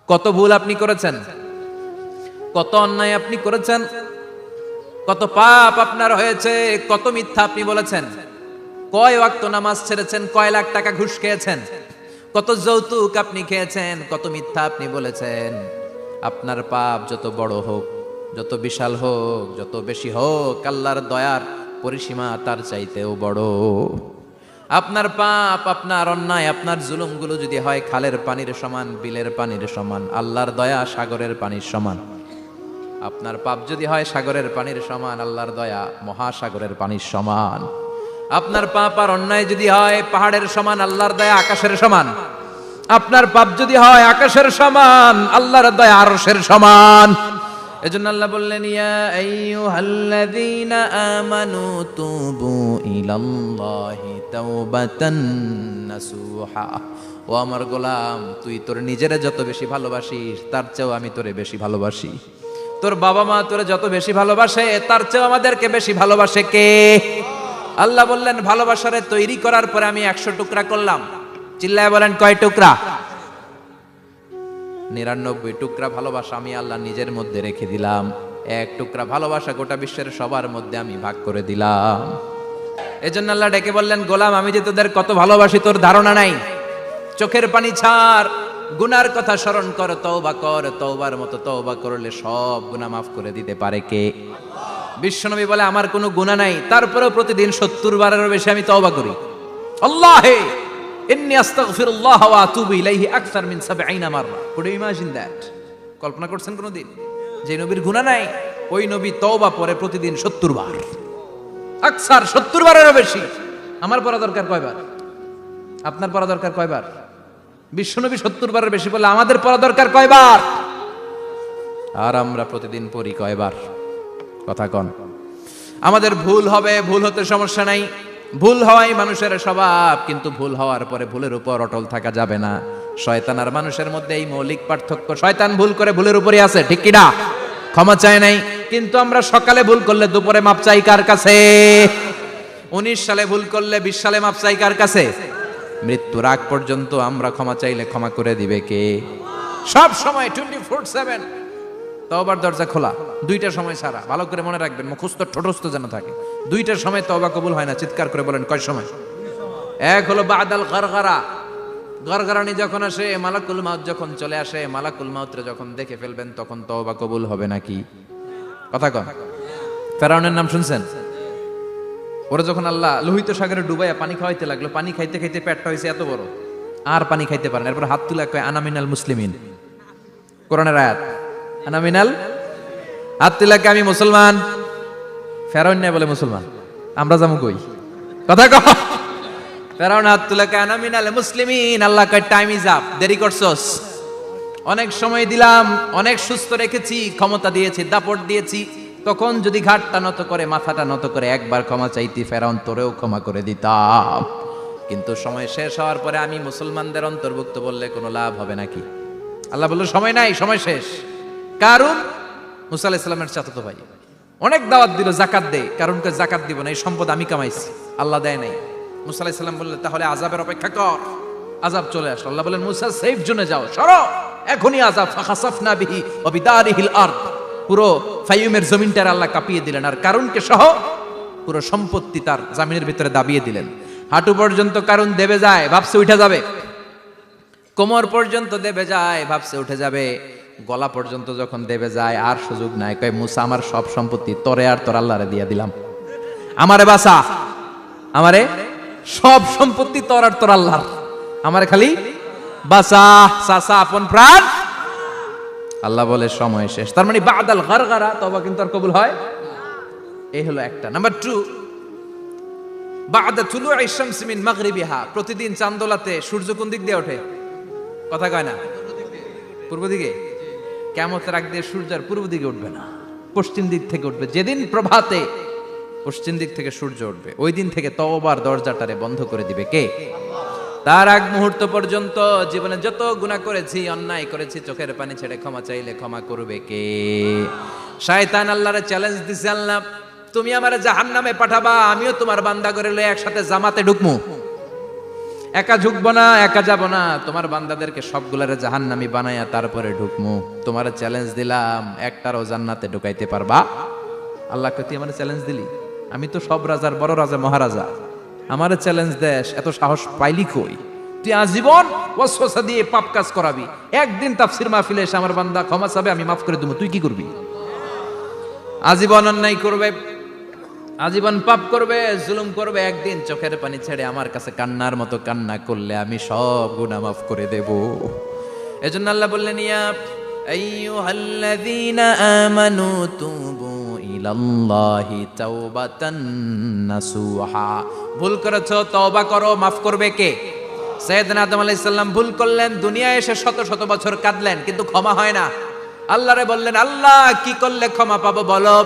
কত ভুল আপনি করেছেন, কত অন্যায় আপনি করেছেন, কত পাপ আপনার হয়েছে, কত মিথ্যা আপনি বলেছেন, কয় ওয়াক্ত নামাজ ছেড়েছেন, কয় লাখ টাকা ঘুষ খেয়েছেন, কত যৌতুক আপনি খেয়েছেন, কত মিথ্যা আপনি বলেছেন। আপনার পাপ যত বড় হোক, যত বিশাল হোক, যত বেশি হোক, আল্লাহর দয়ার পরিসীমা তার চাইতেও বড়। আপনার পাপ, আপনার অন্যায়, আপনার জুলুমগুলো যদি হয় খালের পানির সমান, বিলের পানির সমান, আল্লাহর দয়া সাগরের পানির সমান। আপনার পাপ যদি হয় সাগরের পানির সমান, আল্লাহর দয়া মহাসাগরের পানির সমান। আপনার পাপ আর অন্যায় যদি হয় পাহাড়ের সমান, আল্লাহর দয়া আকাশের সমান। আপনার পাপ যদি হয় আকাশের সমান, আল্লাহর দয়া আরশের সমান। এজন্য আল্লাহ বললেন, ইয়া আইয়ুহাল্লাযীনা আমানু তুবু ইলাল্লাহি তাওবাতান নাসুহা। ও আমার গোলাম, তুই তোর নিজেরে যত বেশি ভালোবাসিস তার চেয়েও আমি তোরে বেশি ভালোবাসি। তোর বাবা মা তোরে যত বেশি ভালোবাসে তার চেয়েও আমাদেরকে বেশি ভালোবাসে কে? আল্লাহ বললেন, ভালোবাসারে তৈরি করার পরে আমি 100 টুকরা করলাম। চিল্লায় বলেন, কয় টুকরা? 99 টুকরা ভালোবাসা আমি আল্লাহ নিজের মধ্যে রেখে দিলাম। 1 টুকরা ভালোবাসা গোটা বিশ্বের সবার মধ্যে আমি ভাগ করে দিলাম। এজন্য আল্লাহ ডেকে বললেন, গোলাম আমি যে তোদের কত ভালোবাসি তোর ধারণা নাই। চোখের পানি ছাড়, গুনার কথা স্মরণ কর, তওবা কর। তওবার মতো তওবা করলে সব গুনাহ মাফ করে দিতে পারে কে? বিশ্বনবী বলে, আমার কোনো গুনাহ নাই, তারপরেও প্রতিদিন 70 বারেরও বেশি আমি তওবা করি। আল্লাহে ইন্নী আস্তাগফিরুল্লাহ ওয়া আতুবু ইলাইহি আকসার মিন 70 মাররা। Could you imagine that? কল্পনা করছেন কোনদিন যে নবীর গুনাহ নাই, ওই নবী তওবা পড়ে প্রতিদিন 70 বার, আকসার 70 বারেরও বেশি। আমার পড়া দরকার কয়বার? আপনার পড়া দরকার কয়বার? বিশ্বনবী 70 বারের বেশি বলে আমাদের পড়া দরকার কয়বার? আর আমরা প্রতিদিন পড়ি কয়বার? কথা কন। আমাদের ভুল হবে, ভুল হতে সমস্যা নাই, ভুল হওয়াই মানুষের স্বভাব, কিন্তু ভুল হওয়ার পরে ভুলের উপর অটল থাকা যাবে না। শয়তান আর মানুষের মধ্যে এই মৌলিক পার্থক্য। শয়তান ভুল করে ভুলের উপরই আছে, ঠিক কি না? ক্ষমা চায় নাই, কিন্তু আমরা সকালে ভুল করলে দুপুরে মাপ চাই কার কাছে? 19 সালে ভুল করলে 20 সালে মাপ চাই কার কাছে? মৃত্যুর আগ পর্যন্ত আমরা ক্ষমা চাইলে ক্ষমা করে দিবে কে? সব সময় 24/7 তওবার দরজা খোলা, 2টা সময় ছাড়া। ভালো করে মনে রাখবেন, মুখস্থ ঠোঁটস্থ যেন থাকে। 2টার সময় তওবা কবুল হয় না। চিৎকার করে বলেন, কয় সময়? এক হলো বাদাল গরগরা, গরগরানি যখন আসে, মালাকুল মাউত যখন চলে আসে, মালাকুল মাউতরে যখন দেখে ফেলবেন তখন তওবা কবুল হবে নাকি? কথা কন। ফেরাউনের নাম শুনছেন? ওরা যখন আল্লাহ লোহিত সাগরে ডুবাইয়া পানি খাওয়াইতে লাগলো, পানি খাইতে খাইতে পেটটা হয়েছে এত বড়, আর পানি খাইতে পারেন। এরপর হাত তুলে কয়, আনা মিনাল মুসলিমিন। কোরআনের আয়াত, আনা মিনাল, হাত তুলে কয়, আমি মুসলমান। ফেরাউন না বলে মুসলমান, আমরা যাবো কই? কথা কও। ফেরাউন হাত তুলে কয়, আনা মিনাল মুসলিমিন। আল্লাহ কয়, টাইম ইজ আপ, দেরি করছস। অনেক সময় দিলাম, অনেক সুস্থ রেখেছি, ক্ষমতা দিয়েছি, দাপট দিয়েছি, তখন যদি ঘাটটা নত করে, মাথাটা নত করে একবার ক্ষমা চাইতি, ফেরাউন তোরেও ক্ষমা করে দিতাম। কিন্তু সময় শেষ হওয়ার পরে আমি মুসলমানদের অন্তর্ভুক্ত বললে কোনো লাভ হবে নাকি? আল্লাহ বলল, সময় নাই, সময় শেষ। কারণ মুসা আলাইহিস সালামের চাচাতো ভাই অনেক দাওয়াত দিল, জাকাত দে। কারণকে জাকাত দিব না, এই সম্পদ আমি কামাইছি, আল্লাহ দেয় নাই। মুসা আলাইহিস সালাম বললেন, তাহলে আযাবের অপেক্ষা কর। আযাব চলে আসলো। আল্লাহ বলেন, মুসা সেফ জোনে যাও, সরো, এখনই আযাব। ফাখাসাফনা বিহি ওয়া বিদারিহিল আরদ, পুরো ফাইয়ুমের জমিনটার আল্লাহ কাঁপিয়ে দিলেন, আর কারুনকে সহ পুরো সম্পত্তি তার জামিনের ভিতরে দাবিয়ে দিলেন। হাঁটু পর্যন্ত কারুন দেবে যায়, ভাবছে উঠে যাবে। কোমর পর্যন্ত দেবে যায়, ভাবছে উঠে যাবে। গলা পর্যন্ত যখন দেবে যায়, আর সুযোগ নাই। কয়, মুসা আমার সব সম্পত্তি তোরে আর তোর আল্লাহরে দিয়ে দিলাম, আমারে বাঁচা, আমারে সব সম্পত্তি তোর আর তোর আল্লাহর, আমারে খালি বাঁচা। চাচা আপন প্রাণ। আল্লাহ বলে, সময় শেষ। তার মানে বাদাল গরগরা, তওবা কিন্তু আর কবুল হয়। এই হলো একটা। নাম্বার 2, বাদা তুলুই শামস মিন মাগরিবিহা। প্রতিদিন চাঁদোলাতে সূর্য কোন দিক দিয়ে ওঠে? কথা কয় না? পূর্ব দিকে। কিয়ামতের আগ দিয়ে সূর্য আর পূর্ব দিকে উঠবে না, পশ্চিম দিক থেকে উঠবে। যেদিন প্রভাতে পশ্চিম দিক থেকে সূর্য উঠবে, ওই দিন থেকে তওবার দরজাটারে বন্ধ করে দিবে কে? তার আগ মুহূর্ত পর্যন্ত জীবনে যত গুনাহ করেছি, অন্যায় করেছি, চোখের পানি ছেড়ে ক্ষমা চাইলে ক্ষমা করবে কে? শয়তান আল্লাহরে চ্যালেঞ্জ দিছে, আল্লাহ তুমি আমারে জাহান্নামে পাঠাবা, আমিও তোমার বান্দা করে লয়ে একসাথে জামাতে ঢুকমু। একা ঢুকবো না, একা যাব না, তোমার বান্দাদেরকে সবগুলারে জাহান্নামী বানাইয়া তারপরে ঢুকমু। তোমার চ্যালেঞ্জ দিলাম, একটারও জান্নাতে ঢুকাইতে পারবা? আল্লাহকে তুই আমার চ্যালেঞ্জ দিলি? আমি তো সব রাজার বড় রাজা, মহারাজা, আমার চ্যালেঞ্জ দেশ, এত সাহস পাইলি কই? তুই আজীবন ওয়াসওয়াসা দিয়ে পাপ কাজ করাবি, একদিন তাফসীর মাহফিলে এসে আমার বান্দা ক্ষমা চাবে, আমি মাফ করে দেবো, তুই কি করবি? আজীবন অন্যায় করবে, আজীবন পাপ করবে, জুলুম করবে, একদিন চোখের পানি ছেড়ে আমার কাছে কান্নার মতো কান্না করলে আমি সব গুনাহ মাফ করে দেব। এজন্য আল্লাহ বললেন, ইয়া আইয়ুহাল্লাযীনা আমানু তুবু ইলাল্লাহি তাওবাতান নাসুহা। ভুল করেছো, তওবা করো, মাফ করবে কে? সাইয়েদনা আদম আলাইহিস সালাম ভুল করলেন, দুনিয়ায় এসে শত শত বছর কাঁদলেন, কিন্তু ক্ষমা হয় না। আল্লাহরে বললেন, আল্লাহ কি করলে ক্ষমা পাবো বলো?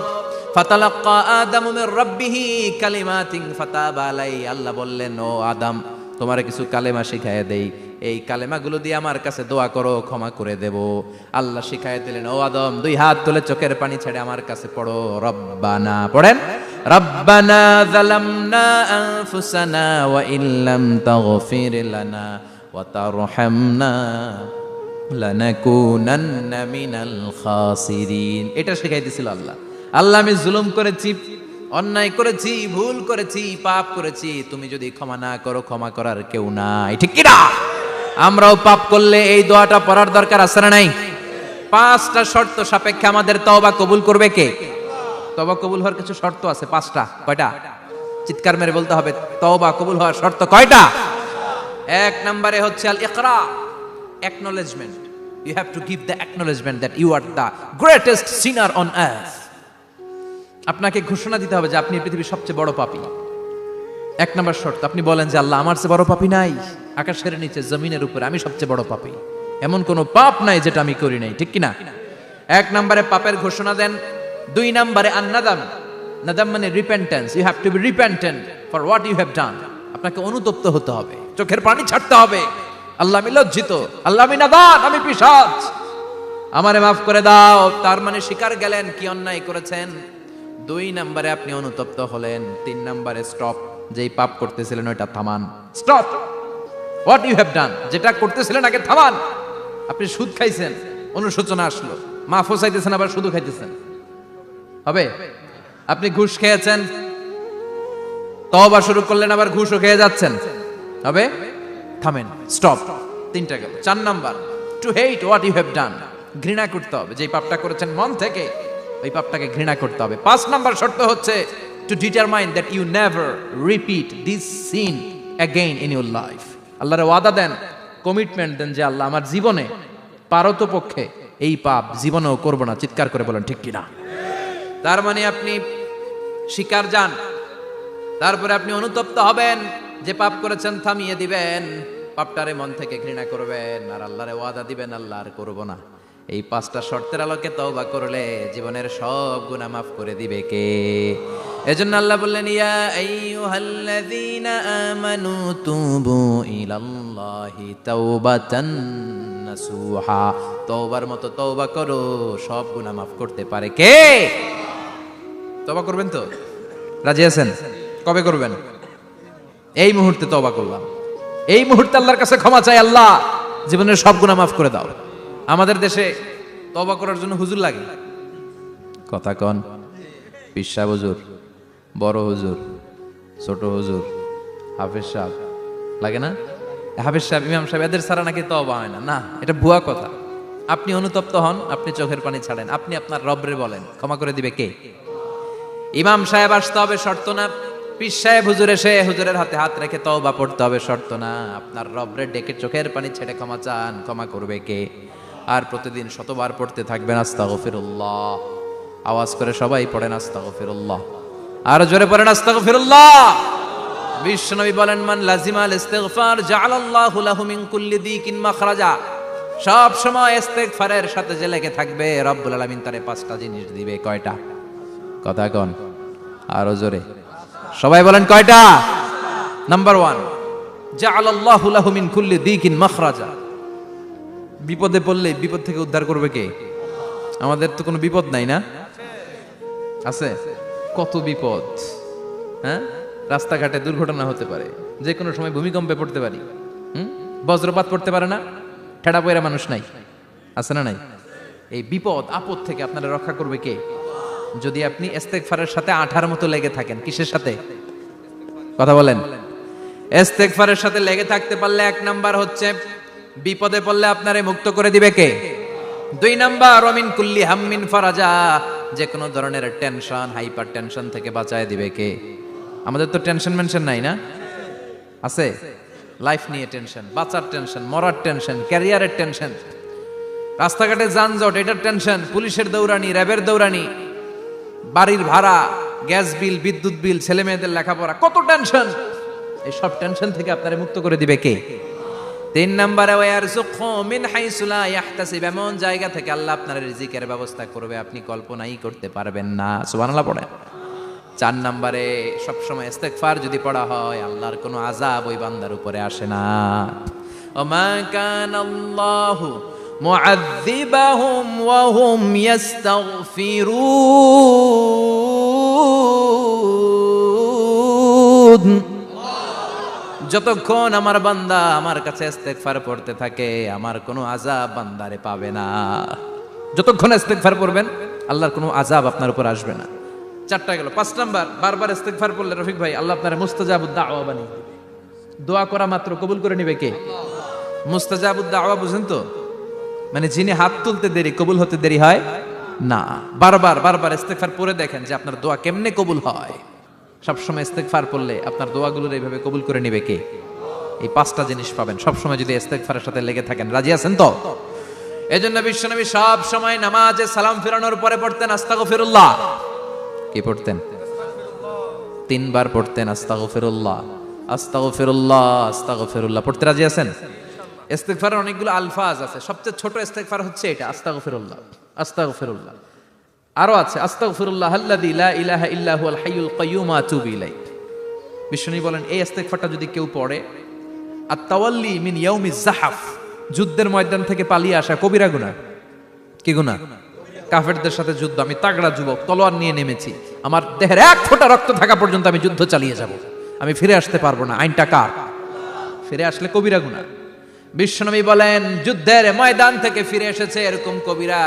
ফাতালাক্কা আদামু মির রাব্বিহি কালিমাতিন ফাতাবা আলাই। আল্লাহ বললেন, ও আদম, তোমারে কিছু কালেমা শিখাইয়া দেই, এই কালেমাগুলো দিয়ে আমার কাছে দোয়া করো, ক্ষমা করে দেব। আল্লাহ শিখাইয়া দিলেন, ও আদম, দুই হাত তুলে চোখের পানি ছেড়ে আমার কাছে পড়ো, রব্বানা, পড়েন, রব্বানা যালামনা আনফুসানা ওয়া ইল্লাম তাগফির লানা ওয়া তারহামনা লানাকুনান্না মিনাল খাসিরিন। এটা শিখাই দিছিল আল্লাহ। আল্লাহ, আমি জুলুম করেছি, অন্যায় করেছি, ভুল করেছি, পাপ করেছি, তুমি যদি ক্ষমা না করো, ক্ষমা করার কেউ নাই, ঠিক কি না? আমরাও পাপ করলে এই দোয়াটা পড়ার দরকার আছে না নাই? 5টা শর্ত সাপেক্ষে আমাদের তওবা কবুল করবে কে? তওবা কবুল হওয়ার কিছু শর্ত আছে, 5টা। কয়টা? চিৎকার মেরে বলতে হবে, তওবা কবুল হওয়ার শর্ত কয়টা? 1 নম্বরে হচ্ছে আল ইকরা, acknowledgement. You have to give the acknowledgement that you are the greatest sinner on earth. আপনাকে ঘোষণা দিতে হবে যে আপনি পৃথিবীর সবচেয়ে বড় পাপী। 1 নম্বর শর্ত, আপনি বলেন যে আল্লাহ, আমার চেয়ে বড় পাপী নাই, আকাশের নিচে জমিনের উপরে আমি সবচেয়ে বড় পাপী, এমন কোনো পাপ নাই যেটা আমি করি নাই, ঠিক কি না? 1 নম্বরে পাপের ঘোষণা দেন। 2 নম্বরে আন-নাদাম, নাদাম মানে repentance. You have to be repentant for what you have done. আপনাকে অনুতপ্ত হতে হবে, চোখের পানি ছাড়তে হবে। আল্লাহ, আমি লজ্জিত, আল্লাহ আমি নাদান, আমি পিশাচ, আমারে মাফ করে দাও। তার মানে স্বীকার গেলেন কি অন্যায় করেছেন। 2 নম্বরে আপনি অনুতপ্ত হলেন। 3 নম্বরে স্টপ, যেই পাপ করতেছিলেন ওইটা থামান। Stop what you have done, যেটা করতেছিলেন আগে থামান। আপনি সুদ খাইছেন, অনুশোচনা আসলো, মাফও চাইতেছেন, আবার সুদও খাইতেছেন, হবে? আপনি ঘুষ খেয়েছেন, তওবা শুরু করলেন, আবার ঘুষও খেয়ে যাচ্ছেন, হবে? থামেন, স্টপ। 3টা গেল। 4 number, to hate what you have done, ঘৃণা করতে হবে, যেই পাপটা করেছেন মন থেকে ওই পাপটাকে ঘৃণা করতে হবে। 5 নাম্বার শর্ত হচ্ছে to determine that you never repeat this sin again in your life. আল্লাহর ওয়াদা দেন, কমিটমেন্ট দেন যে আল্লাহ, আমার জীবনে পারতপক্ষে এই পাপ জীবনেও করব না। চিৎকার করে বলেন ঠিক কিনা? তার মানে আপনি স্বীকার যান, তারপরে আপনি অনুতপ্ত হবেন, যে পাপ করেছেন থামিয়ে দিবেন, পাপটারে মন থেকে ঘৃণা করবেন, আর আল্লাহরে ওয়াদা দিবেন, আল্লাহ আর করব না। এই 5টা শর্তের আলোকে তওবা করলে জীবনের সব গুনাহ মাফ করে দিবে কে? এজন্য আল্লাহ বললেন, ইয়া আইয়ুহাল্লাযীনা আমানু তুবু ইলাল্লাহি তাওবাতান নাসুহা। তওবার মতো তওবা করো, সব গুনাহ মাফ করতে পারে কে? তওবা করবেন তো? রাজি আছেন? কবে করবেন? এই মুহূর্তে তওবা করলাম, এই মুহূর্তে আল্লাহর কাছে ক্ষমা চাই, আল্লাহ জীবনের সব গুনাহ মাফ করে দাও। আমাদের দেশে তওবা করার জন্য হুজুর লাগে, কথা কন, পীর সাহেব হুজুর, বড় হুজুর, ছোট হুজুর, হাফেজ সাহেব লাগে না? হাফেজ সাহেব, ইমাম সাহেব, এদের ছাড়া নাকি তওবা হয় না। না, এটা ভুয়া কথা। আপনি অনুতপ্ত হন, আপনি চোখের পানি ছাড়েন, আপনি আপনার রবরে বলেন, ক্ষমা করে দিবে কে? ইমাম সাহেব আসতে হবে, শর্ত না। পীর সাহেব হুজুর এসে হুজুরের হাতে হাত রেখে তওবা পড়তে হবে, শর্ত না। আপনার রবরে ডেকে চোখের পানি ছেড়ে ক্ষমা চান, ক্ষমা করবে কে? আর প্রতিদিন শতবার পড়তে থাকবেন আস্তাগফিরুল্লাহ। আওয়াজ করে সবাই পড়েন আস্তাগফিরুল্লাহ, আর জোরে পড়েন আস্তাগফিরুল্লাহ। বিশ্বনবী বলেন, মান লাজিমাল ইস্তিগফার জাআলাল্লাহু লাহু মিন কুল্লি দিকিন মাখরাজা। সব সময় ইস্তিগফারের সাথে যে লেগে থাকবে, রব্বুল আলামিন তারে 5টা জিনিস দিবে। কয়টা? কথা কন, আরো জোরে সবাই বলেন, কয়টা? নাম্বার 1, জাআলাল্লাহু লাহু মিন কুল্লি দিকিন মাখরাজা। বিপদে পড়লে বিপদ থেকে উদ্ধার করবে কে? আমাদের তো কোনো বিপদ নাই না? আছে? কত বিপদ, হ্যাঁ? রাস্তাঘাটে দুর্ঘটনা হতে পারে, যে কোনো সময় ভূমিকম্পে পড়তে পারি, বজ্রপাত পড়তে পারে না, ঠেড়া পয়রা মানুষ নাই, আছে না নাই? এই বিপদ আপদ থেকে আপনারা রক্ষা করবে কে? যদি আপনি ইস্তেগফারের সাথে আঠার মতো লেগে থাকেন। কিসের সাথে? কথা বলেন। ইস্তেগফারের সাথে লেগে থাকতে পারলে 1 নাম্বার হচ্ছে বিপদে পড়লে আপনারে মুক্ত করে দিবে কে? 2 নাম্বার ওমিন কুল্লি হাম্মিন ফারাজা, যে কোনো ধরনের টেনশন, হাইপার টেনশন থেকে বাঁচায় দিবে কে? আমাদের তো টেনশন মেনশন নাই না? আছে? লাইফ নিয়ে টেনশন, বাঁচার টেনশন, মরার টেনশন, ক্যারিয়ারের টেনশন, রাস্তাঘাটে যানজট এটার টেনশন, পুলিশের দৌড়ানি, র্যাবের দৌড়ানি, বাড়ির ভাড়া, গ্যাস বিল, বিদ্যুৎ বিল, ছেলে মেয়েদের লেখাপড়া, কত টেনশন। এই সব টেনশন থেকে আপনারে মুক্ত করে দিবে কে? 3 নম্বরে ওয়ারযুকহু মিন হাইসু লা ইয়াহতাসিব, এমন জায়গা থেকে আল্লাহ আপনার রিজিকের ব্যবস্থা করবে আপনি কল্পনাই করতে পারবেন না। সুবহানাল্লাহ পড়েন। 4 নম্বরে সবসময় ইস্তেগফার যদি পড়া হয় আল্লাহর কোনো আযাব ওই বান্দার উপরে আসে না। ওমা কানাল্লাহু মুআযযিবাহুম ওয়া হুম ইস্তাগফিরুন, যতক্ষণ আমার বান্দা আমার কাছে ইস্তেগফার পড়তে থাকে আমার কোনো আযাব বান্দারে পাবে না। যতক্ষণ ইস্তেগফার পড়বেন আল্লাহর কোনো আযাব আপনার উপর আসবে না। 4টা গেল। 5 নাম্বার, বারবার ইস্তেগফার পড়লে রফিক ভাই আল্লাহ আপনার মুস্তাজাবুদ দাওয়া বানিয়ে দিবে। দোয়া করা মাত্র কবুল করে নিবে কে? মুস্তাজাবুদ দাওয়া বুঝেন তো? মানে যিনি হাত তুলতে দেরি কবুল হতে দেরি হয় না। বারবার বারবার ইস্তেগফার পড়ে দেখেন যে আপনার দোয়া কেমনে কবুল হয়। সবসময় ইস্তেগফার পড়লে আপনার দোয়াগুলোর এইভাবে কবুল করে নিবে কে? এই 5টা জিনিস পাবেন সবসময় যদি ইস্তেগফারের সাথে লেগে থাকেন। রাজি আছেন তো? এজন্য বিশ্বনবী সব সময় নামাজে সালাম ফেরানোর পরে পড়তেন আস্তাগফিরুল্লাহ। কি পড়তেন? 3 বার পড়তেন আস্তাগফিরুল্লাহ, আস্তাগফিরুল্লাহ, আস্তাগফিরুল্লাহ। পড়তে রাজি আছেন? ইস্তেগফারের অনেকগুলো আলফাজ আছে, সবচেয়ে ছোট ইস্তেগফার হচ্ছে এটা, আস্তাগফিরুল্লাহ, আস্তাগফিরুল্লাহ। আরো আছে আস্তাগফিরুল্লাহ আল্লাযী লা ইলাহা ইল্লা হুয়াল হাইয়ুল কাইয়্যুম ওয়া আতুবু ইলাইহি। বিশ্বনবী বলেন এই ইস্তেগফারটা যদি কেউ পড়ে, আত-তাওয়াল্লি মিন ইয়াউমিজ যাহাফ, যুদ্ধের ময়দান থেকে পালিয়ে আসা কবিরা গুনাহ। কি গুনাহ? কাফেরদের সাথে যুদ্ধ, আমি তাগড়া যুবক, তলোয়ার নিয়ে নেমেছি, আমার দেহের 1 ফোঁটা রক্ত থাকা পর্যন্ত আমি যুদ্ধ চালিয়ে যাব, আমি ফিরে আসতে পারবো না, আইনটা কার? ফিরে আসলে কবিরা গুনাহ। বিশ্বনবী বলেন যুদ্ধের ময়দান থেকে ফিরে এসেছে এরকম কবিরা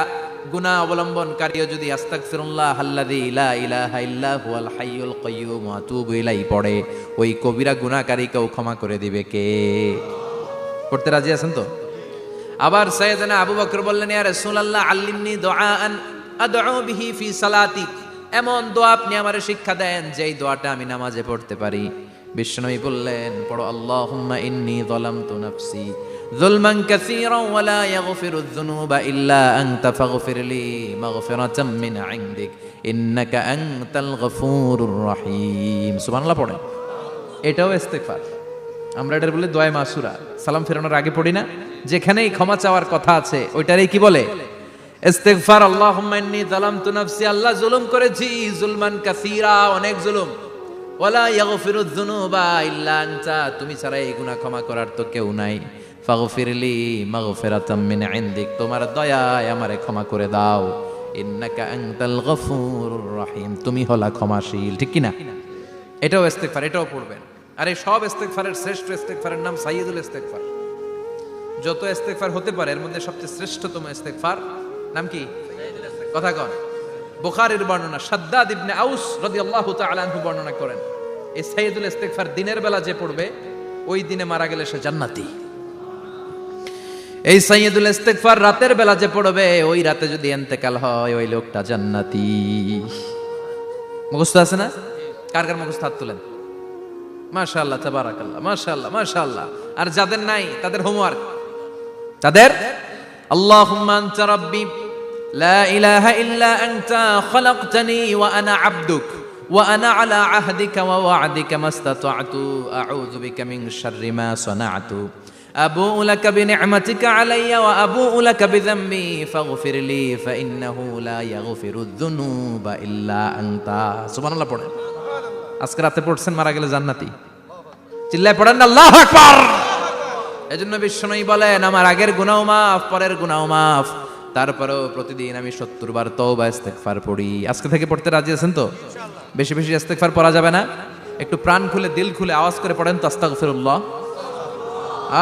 গুনাহ অবলম্বনকারীও যদি আস্তাগফিরুল্লাহ আল্লাযী লা ইলাহা ইল্লা হুয়াল হাইয়ুল কাইয়্যুম ওয়া আতুবু ইলাইহি পড়ে, ওই কবিরা গুনাহকারীকেও ক্ষমা করে দিবে কে? পড়তে রাজি আছেন তো? আবার সাইয়েদনা আবু বকর বললেন ইয়া রাসূলুল্লাহ আল্লিমনি দুআআন আদউ বিহি ফি সালাতি, এমন দোয়া আপনি আমারে শিক্ষা দেন যেই দোয়াটা আমি নামাজে পড়তে পারি। বিশ্বনবী বললেন পড়ো আল্লাহুম্মা ইন্নী যালামতু নাফসি যুলমান কাসীরান ওয়া লা ইয়াগফিরুয যুনুবা ইল্লা আনতা ফাগফিরলি মাগফিরাতাম মিন ইনদিক ইন্নাকা আনতাল গফুরুর রহিম। সুবহানাল্লাহ পড়েন। এটাও ইস্তেগফার। আমরা এটার বলে দোয়া মাসুরা, সালাম ফেরানোর আগে পড়ি না? যেখানেই ক্ষমা চাওয়ার কথা আছে ওইটারই কি বলে? ইস্তেগফার। আল্লাহুম্মা ইন্নী যালামতু নাফসি, আল্লাহ জুলুম করেছি, যুলমান কাসীরা, অনেক জুলুম, ওয়ালা ইয়াগফিরুয যুনুবা ইল্লা আনতা, তুমি ছাড়া এই গুনাহ ক্ষমা করার তো কেউ নাই। ফাগফিরলি মাগফিরাতাম মিন ইনদিক, তোমার দয়ায় আমারে ক্ষমা করে দাও। ইন্নাকা আনতাল গফুরুর রহিম, তুমি হলা ক্ষমাশীল। ঠিক কি না? এটাও ইস্তেগফার, এটাও পড়বেন। আর এই সব ইস্তেগফারের শ্রেষ্ঠ ইস্তেগফারের নাম সাইয়্যিদুল ইস্তেগফার। যত ইস্তেগফার হতে পারে এর মধ্যে সবচেয়ে শ্রেষ্ঠতম ইস্তেগফার নাম কি? কথা কন। বুখারীর বর্ণনা, শাদ্দাদ ইবনে আউস রাদিয়াল্লাহু তাআলা আনহু বর্ণনা করেন এই সাইয়্যিদুল ইস্তেগফার দিনের বেলা যে পড়বে ওই দিনে মারা গেলে সে জান্নাতি। এই সাইয়্যিদুল ইস্তেগফার রাতের বেলা যে পড়বে ওই রাতে যদি ইন্তেকাল হয় ওই লোকটা জান্নাতি। মুখস্থ আছে না? কার কার মুখস্থ হাত তুলেন। মাশাআল্লাহ, তাবারাকাল্লাহ, মাশাআল্লাহ, মাশাআল্লাহ। আর যাদের নাই তাদের হোমওয়ার্ক, তাদের আল্লাহুম্মা আনতা রাব্বি লা ইলাহা ইল্লা আনতা খালাকতানি ওয়া আনা আবদুক ওয়া আনা আলা আহদিকা ওয়া ওয়া'দিকা মাস্তাতা'তু আউযু বিকা মিন শাররি মা সানা'তু আবুউ লাকা বিনি'মাতিকা আলাইয়া ওয়া আবুউ লাকা বিযামবি ফাগফিরলি ফাইন্নাহু লা ইয়াগফিরুয যুনুবা ইল্লা আনতা। সুবহানাল্লাহ পড়েন। আজকে রাতে পড়ছেন, মারা গেলে জান্নাতি। চিল্লায় পড়েন আল্লাহু আকবার। এজন্য বিশ্বনবী বলেন আমার আগের গুনাহ মাফ, পরের গুনাহ মাফ, তারপরেও প্রতিদিন আমি 70 বার তওবা ইস্তেগফার পড়ি। আজকে থেকে পড়তে রাজি আছেন তো? বেশি বেশি ইস্তেগফার পড়া যাবে না? একটু প্রাণ খুলে দিল খুলে আওয়াজ করে পড়েন তো আস্তাগফিরুল্লাহ।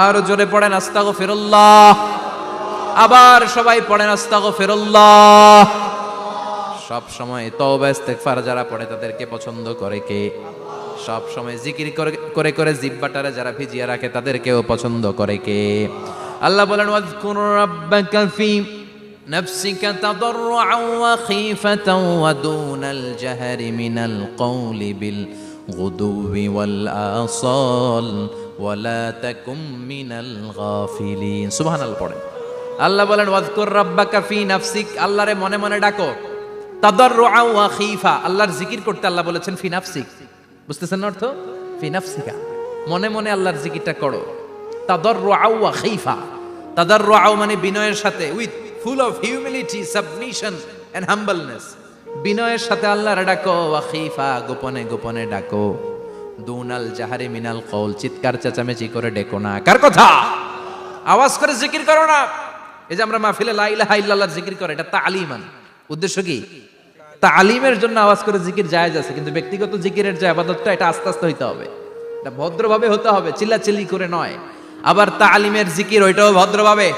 আর জোরে পড়েন আস্তাগফিরুল্লাহ। আবার সবাই পড়েন আস্তাগফিরুল্লাহ। সব সময় তওবা ইস্তেগফার যারা পড়ে তাদেরকে পছন্দ করে কে? সব সময় জিকির করে করে জিহ্বাটারে যারা ভিজিয়ে রাখে তাদেরকেও পছন্দ করে কে? আল্লাহ বলেন ওয়াজকুর রাব্বাকা ফি নাফসিকা তাদাররুআন ওয়া খীফাতান ওয়া দুনাল জাহরি মিনাল কওলি বিল গুদুবি ওয়াল আসাল ওয়া লা তাকুম মিনাল গাফিলিন। সুবহানাল্লাহ পড়েন। আল্লাহ বলেন ওয়াজকুর রাব্বাকা ফি নাফসিক, আল্লাহরে মনে মনে ডাকো। তাদাররুআন ওয়া খীফা, আল্লাহর জিকির করতে আল্লাহ বলেছেন ফি নাফসিক। বুঝতেছেন না অর্থ? ফি নাফসিকা, মনে মনে আল্লাহর জিকিরটা করো। তাদাররুআন ওয়া খীফা, তাদাররুআন মানে বিনয়ের সাথে, with full of humility, submission and humbleness, বিনয়ের সাথে আল্লাহর ডাকো। ওয়া খীফা, গোপনে গোপনে ডাকো। দুনাল জাহারি মিনাল কওল, চিৎকার চেঁচামেচি করে ডেকো না। কার কথা? আওয়াজ করে জিকির করো না। এই যে আমরা মাহফিলে লা ইলাহা ইল্লাল্লাহর জিকির করে, এটা তালিমান। উদ্দেশ্য কি? তালিমের জন্য আওয়াজ করে জিকির জায়েজ আছে, কিন্তু ব্যক্তিগত জিকিরের যে ইবাদতটা এটা আস্তে আস্তে হইতে হবে, এটা ভদ্রভাবে হতে হবে, চিল্লাচিল্লি করে নয়। আবার তালিমের জিকির ওইটাও ভদ্রভাবে।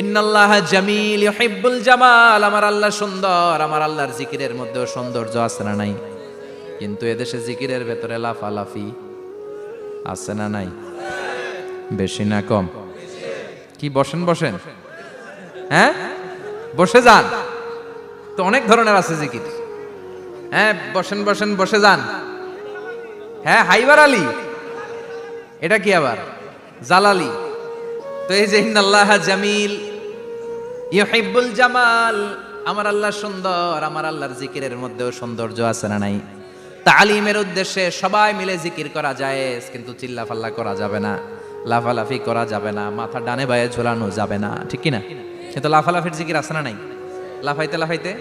ইন্নাল্লাহা জামিল ইউহিব্বুল জামাল, আমার আল্লাহ সুন্দর, আমার আল্লাহর জিকিরের মধ্যেও সৌন্দর্য আছে না নাই? কিন্তু এদেশে জিকিরের ভেতরে লাফালাফি আছে না নাই? বেশি না কম? কি বসেন বসেন, হ্যাঁ বসে যান তো, অনেক ধরনের আছে জিকির। হ্যাঁ বসেন বসেন, বসে যান। হ্যাঁ হাইবার আলী, এটা কি আবার জালালি? তো এই যে ইন্নাল্লাহা জামিল ইউহিব্বুল জামাল, আমার আল্লাহ সুন্দর, আমার আল্লাহর জিকিরের মধ্যেও সৌন্দর্য আছে না নাই? তালিমের উদ্দেশ্যে সবাই মিলে জিকির করা যায়, কিন্তু চিল্লাফাল্লা করা যাবে না, লাফালাফি করা যাবে না, মাথা ডানে বায়ে ঝোলানো যাবে না, ঠিক কি না? কিন্তু লাফালাফির জিকির আছে না নাই? লাফাইতে লাফাইতে,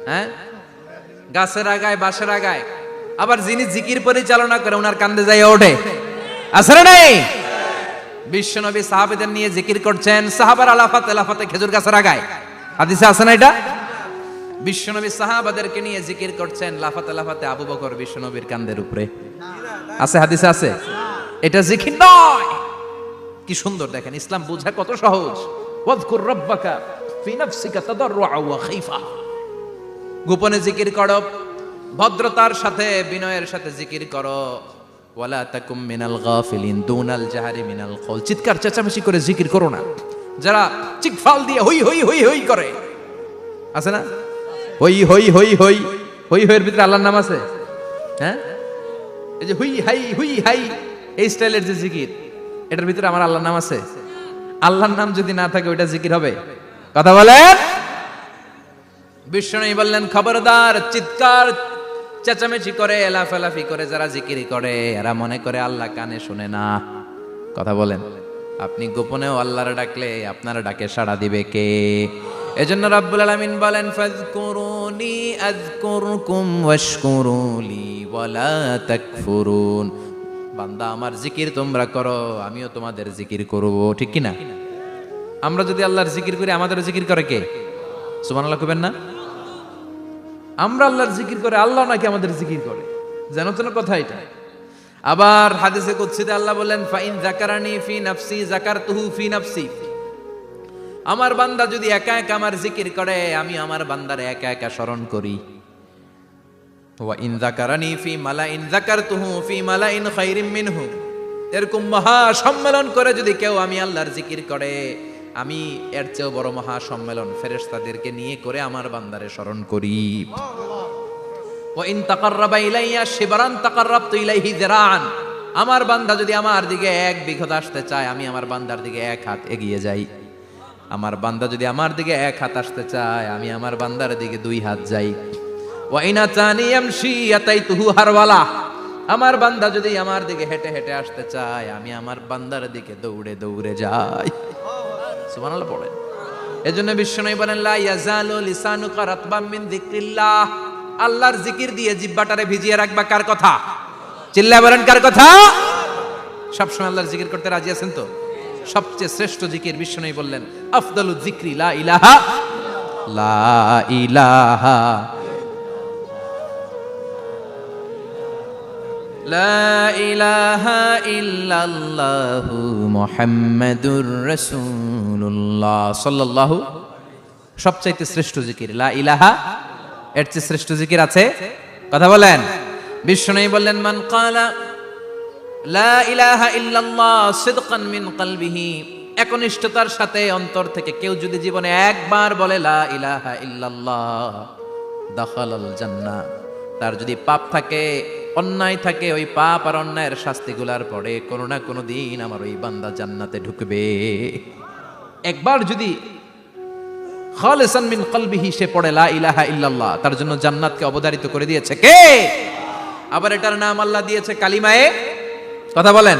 হ্যাঁ গাছের আগায় বাঁশের আগায়। আবার যিনি জিকির পরিচালনা করে ওনার কান্দে যায় ওঠে, আছে না নাই? বিশ্বনবী সাহাবাদের নিয়ে জিকির করছেন, সাহাবারা লাফাতে লাফাতে খেজুর গাছের আগায়, হাদিসে আছে না এটা? বিশ্বনবী সাহাবাদেরকে নিয়ে জিকির করছেন, লাফাতে লাফাতে আবু বকর বিশ্বনবীর কান্দের উপরে, আছে হাদিসে আছে? এটা জিকির নয়। কি সুন্দর দেখেন, ইসলাম বোঝা কত সহজ। ওয়াজকুর রাব্বাকা ফি নাফসিকা তাদাররুআন ওয়া খীফা, গোপনে জিকির করো, ভদ্রতার সাথে বিনয়ের সাথে জিকির করো। ওয়ালা তাকুম মিনাল গাফিলিন, দুনাল জাহারি মিনাল কওল, চিৎকার চেঁচামেচি করে জিকির করো না। যারা চিকফাল দিয়ে হই হই হই হই করে, আছে না? হই হই হই হই হই হইয়ের ভিতরে আল্লাহর নাম আছে। হ্যাঁ এই যে হুই হাই হুই হাই, এই স্টাইলের যে জিকির, এটার ভিতরে আমার আল্লাহর নাম আছে? আল্লাহর নাম যদি না থাকে ওইটা জিকির হবে? কথা বলেন। বিষ্ণু বললেন খবরদার, চিৎকার চেঁচামেচি করে লাফালাফি করে যারা জিকির করে এরা মনে করে আল্লাহ কানে শুনে না। কথা বলেন। আপনি গোপনেও আল্লাহর ডাকলে আপনার ডাকে সাড়া দিবে কে? এজন্য রাব্বুল আলামিন বলেন ফাযকুরুনি আযকুরকুম ওয়াশকুরুলি ওয়ালা তাকফুরুন। বান্দা আমার জিকির তোমরা করো, আমিও তোমাদের জিকির করব, ঠিক কি না? আমরা যদি আল্লাহর জিকির করি আমাদের জিকির করে কে? সুবহানাল্লাহ কইবেন না? আমরা আল্লাহর জিকির করে, আল্লাহ নাকি আমাদের জিকির করে, জানো তো না কথা এটা? আবার হাদিসে কুদসিতে আল্লাহ বলেন ফাইন যাকারানি ফি নাফসি যাকারতুহু ফি নাফসি, আমার বান্দা যদি একা একা আমার জিকির করে আমি আমার বান্দারে একা একা স্মরণ করি। ওয়া ইন যাকারানি ফি মালাইন যাকারতুহু ফি মালাইন খায়রিম মিনহু, এরকম মহা সম্মেলন করে যদি কেউ আমি আল্লাহর জিকির করে আমি এর চেয়েও বড় মহা সম্মেলন ফেরেশতাদেরকে নিয়ে করে আমার বান্দারে স্মরণ করি। ওয়া ইন তাকাররাবা ইলাইয়া শিবরান তাকাররাবতু ইলাইহি যিরাআন, আমার বান্দা যদি আমার দিকে এক বিঘত আসতে চায় আমি আমার বান্দার দিকে এক হাত এগিয়ে যাই। আমার বান্দা যদি আমার দিকে এক হাত আসতে চায় আমি আমার বান্দার দিকে দুই হাত যাই। ওয়া ইন আতানি ইয়ামশি আতাইতুহু হারওয়ালা, আমার বান্দা যদি আমার দিকে হেঁটে হেঁটে আসতে চায় আমি আমার বান্দার দিকে দৌড়ে দৌড়ে যাই। সুবহানাল্লাহ পড়েন। এজন্য বিশ্বনবী বলেন লা ইয়াজালু লিসানুকা রাতবাম মিন যিকরিল্লাহ, আল্লাহর জিকির দিয়ে জিহ্বাটারে ভিজিয়ে রাখবা। কার কথা? চিল্লায় বলেন কার কথা? সবসময় আল্লাহর জিকির করতে রাজি আছেন তো? সবচেয়ে শ্রেষ্ঠ জিকির বিশ্বনবী বললেন আফদালুজ যিকরি লা ইলাহা লা ইলাহা লা ইলাহা ইল্লাল্লাহু মুহাম্মাদুর রাসূলুল্লাহ সাল্লাল্লাহু, সবচাইতে শ্রেষ্ঠ জিকির লা ইলাহা, এর চেয়ে শ্রেষ্ঠ জিকির আছে? কথা বলেন। বিশ্বনবী বললেন, মান ক্বালা লা ইলাহা ইল্লাল্লাহ সিদকান মিন কলবিহি, একনিষ্ঠতার সাথে অন্তর থেকে কেউ যদি জীবনে একবার বলে লা ইলাহা ইল্লাল্লাহ, দাখালাল জান্নাহ, তার যদি পাপ থাকে, অন্যায় থাকে, ওই পাপ আর অন্যায়ের শাস্তিগুলার পরে কোনো না কোনো দিন আমার ওই বান্দা জান্নাতে ঢুকবে। একবার যদি খালিসান মিন কলবিহি সে পড়ে লা ইলাহা ইল্লাল্লাহ, তার জন্য জান্নাতকে অবধারিত করে দিয়েছে কে? আবার এটার নাম আল্লাহ দিয়েছে কালিমায়ে, কথা বলেন।